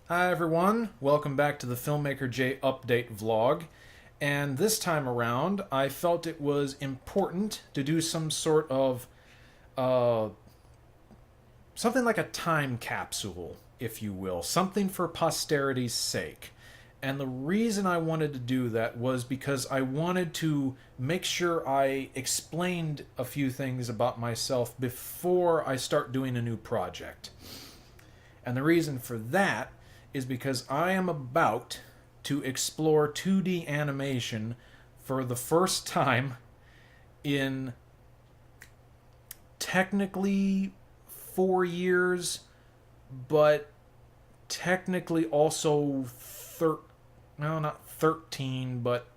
Hi everyone, welcome back to the Filmmaker J Update vlog. And this time around, I felt it was important to do some sort of uh, something like a time capsule, if you will, something for posterity's sake. And the reason I wanted to do that was because I wanted to make sure I explained a few things about myself before I start doing a new project. And the reason for that is because I am about to explore 2D animation for the first time in technically 4 years, but technically also no, not 13, but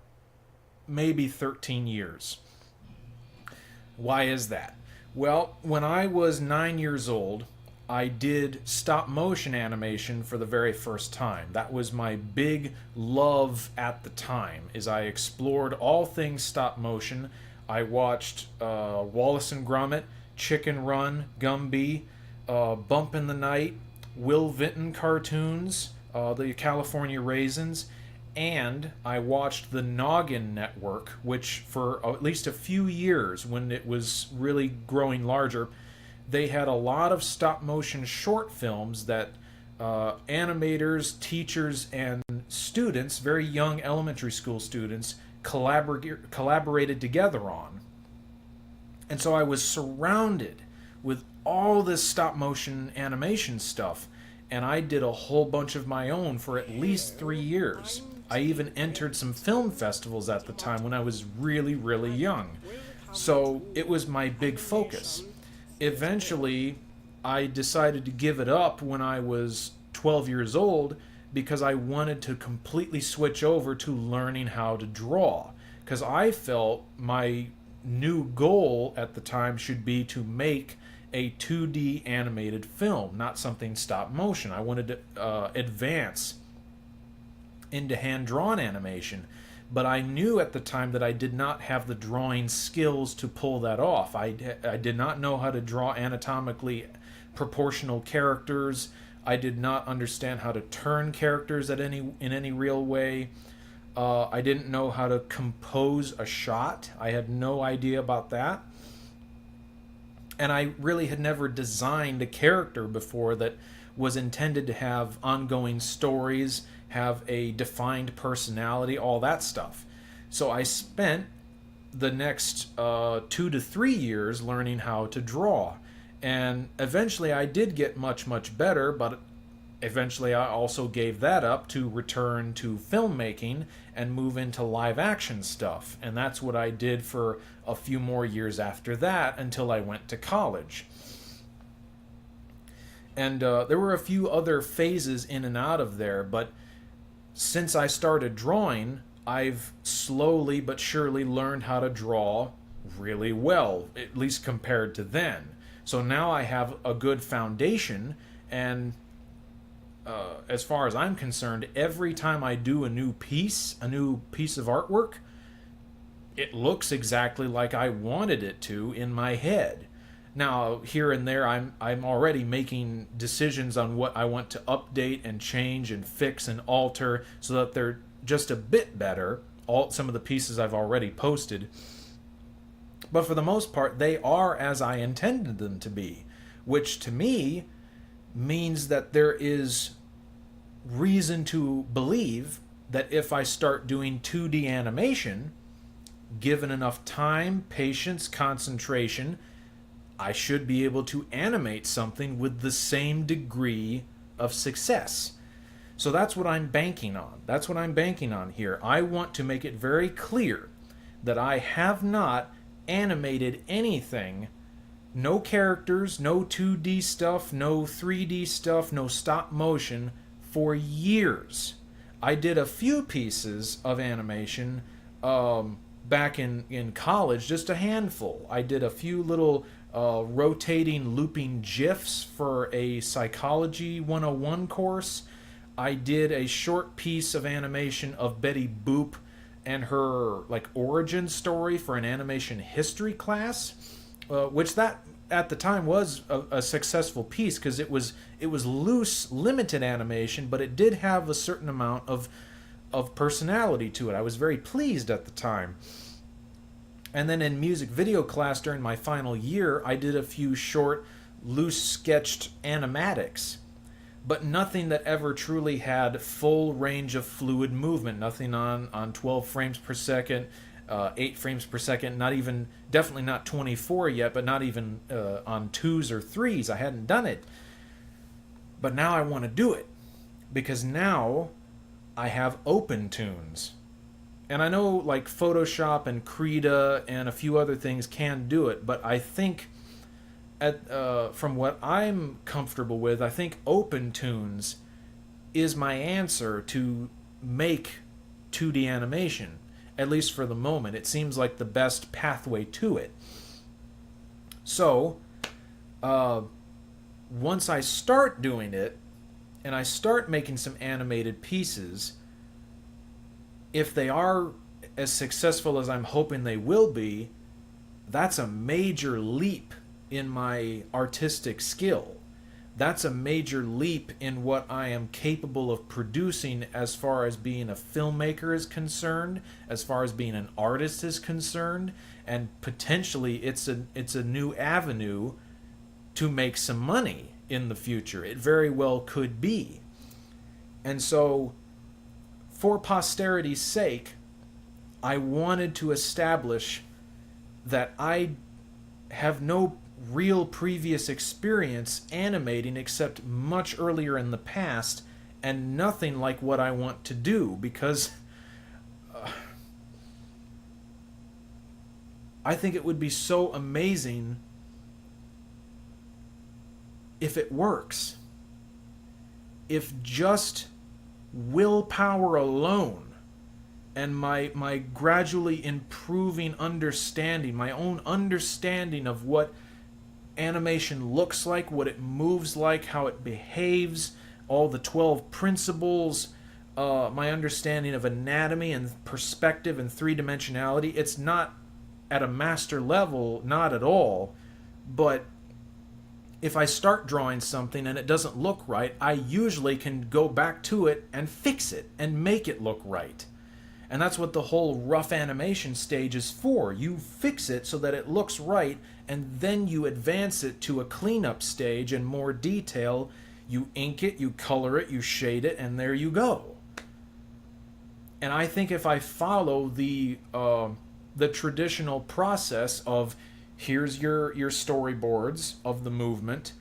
maybe 13 years. Why is that? Well, when I was 9 years old, I did stop motion animation for the very first time. That was my big love at the time. Is I explored all things stop motion. I watched Wallace and Gromit, Chicken Run, Gumby, Bump in the Night, Will Vinton cartoons, the California Raisins, and I watched the Noggin Network, which for at least a few years, when it was really growing larger, they had a lot of stop motion short films that animators, teachers, and students, very young elementary school students, collaborated together on. And so I was surrounded with all this stop motion animation stuff, and I did a whole bunch of my own for at least 3 years. I even entered some film festivals at the time when I was really, really young. So it was my big focus. Eventually, I decided to give it up when I was 12 years old because I wanted to completely switch over to learning how to draw. Because I felt my new goal at the time should be to make a 2D animated film, not something stop motion. I wanted to advance into hand-drawn animation, but I knew at the time that I did not have the drawing skills to pull that off. I did not know how to draw anatomically proportional characters. I did not understand how to turn characters in any real way. I didn't know how to compose a shot. I had no idea about that. And I really had never designed a character before that was intended to have ongoing stories, have a defined personality, all that stuff. So I spent the next 2 to 3 years learning how to draw. And eventually I did get much, much better, but eventually I also gave that up to return to filmmaking and move into live action stuff. And that's what I did for a few more years after that until I went to college. And there were a few other phases in and out of there, but since I started drawing, I've slowly but surely learned how to draw really well, at least compared to then. So now I have a good foundation, and as far as I'm concerned, every time I do a new piece of artwork, it looks exactly like I wanted it to in my head. Now, here and there, I'm already making decisions on what I want to update and change and fix and alter so that they're just a bit better. Some of the pieces I've already posted. But for the most part, they are as I intended them to be, which to me means that there is reason to believe that if I start doing 2D animation, given enough time, patience, concentration, I should be able to animate something with the same degree of success. So that's what I'm banking on. That's what I'm banking on here. I want to make it very clear that I have not animated anything, no characters, no 2D stuff, no 3D stuff, no stop motion, for years. I did a few pieces of animation back in college, just a handful. I did a few little rotating looping GIFs for a Psychology 101 course. I did a short piece of animation of Betty Boop and her like origin story for an animation history class, which that at the time was a successful piece because it was loose, limited animation, but it did have a certain amount of personality to it. I was very pleased at the time. And then in music video class during my final year, I did a few short, loose sketched animatics, but nothing that ever truly had full range of fluid movement. Nothing on 12 frames per second, 8 frames per second, not even, definitely not 24 yet, but not even on 2s or 3s. I hadn't done it. But now I want to do it, because now I have OpenToons. And I know like Photoshop and Krita and a few other things can do it, but I think from what I'm comfortable with, I think OpenToons is my answer to make 2D animation, at least for the moment. It seems like the best pathway to it. So, once I start doing it, and I start making some animated pieces, if they are as successful as I'm hoping they will be, that's a major leap in my artistic skill. That's a major leap in what I am capable of producing as far as being a filmmaker is concerned, as far as being an artist is concerned, and potentially it's a new avenue to make some money in the future. It very well could be. And so, for posterity's sake, I wanted to establish that I have no real previous experience animating except much earlier in the past, and nothing like what I want to do, because I think it would be so amazing if it works. If just willpower alone and my gradually improving understanding, my own understanding of what animation looks like, what it moves like, how it behaves, all the 12 principles, my understanding of anatomy and perspective and three-dimensionality. It's not at a master level, not at all, but if I start drawing something and it doesn't look right, I usually can go back to it and fix it and make it look right. And that's what the whole rough animation stage is for. You fix it so that it looks right, and then you advance it to a cleanup stage and more detail. You ink it, you color it, you shade it, and there you go. And I think if I follow the traditional process of, here's your storyboards of the movement,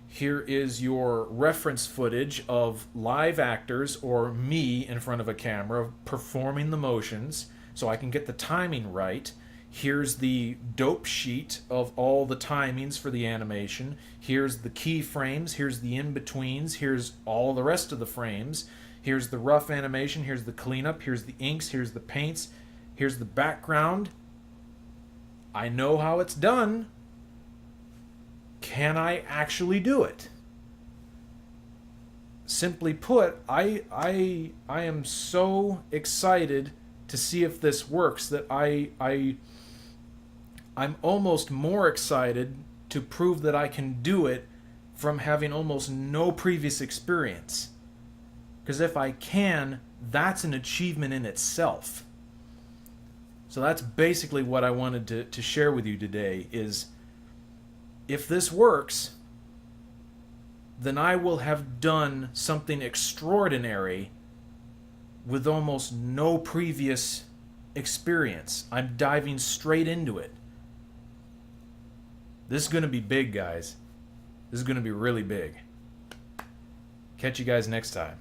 here is your reference footage of live actors or me in front of a camera performing the motions so I can get the timing right. Here's the dope sheet of all the timings for the animation. Here's the keyframes, here's the in-betweens, here's all the rest of the frames. Here's the rough animation, here's the cleanup, here's the inks, here's the paints, here's the background. I know how it's done. Can I actually do it? Simply put, I am so excited to see if this works that I'm almost more excited to prove that I can do it from having almost no previous experience. Because if I can, that's an achievement in itself. So that's basically what I wanted to share with you today is, if this works, then I will have done something extraordinary with almost no previous experience. I'm diving straight into it. This is going to be big, guys. This is going to be really big. Catch you guys next time.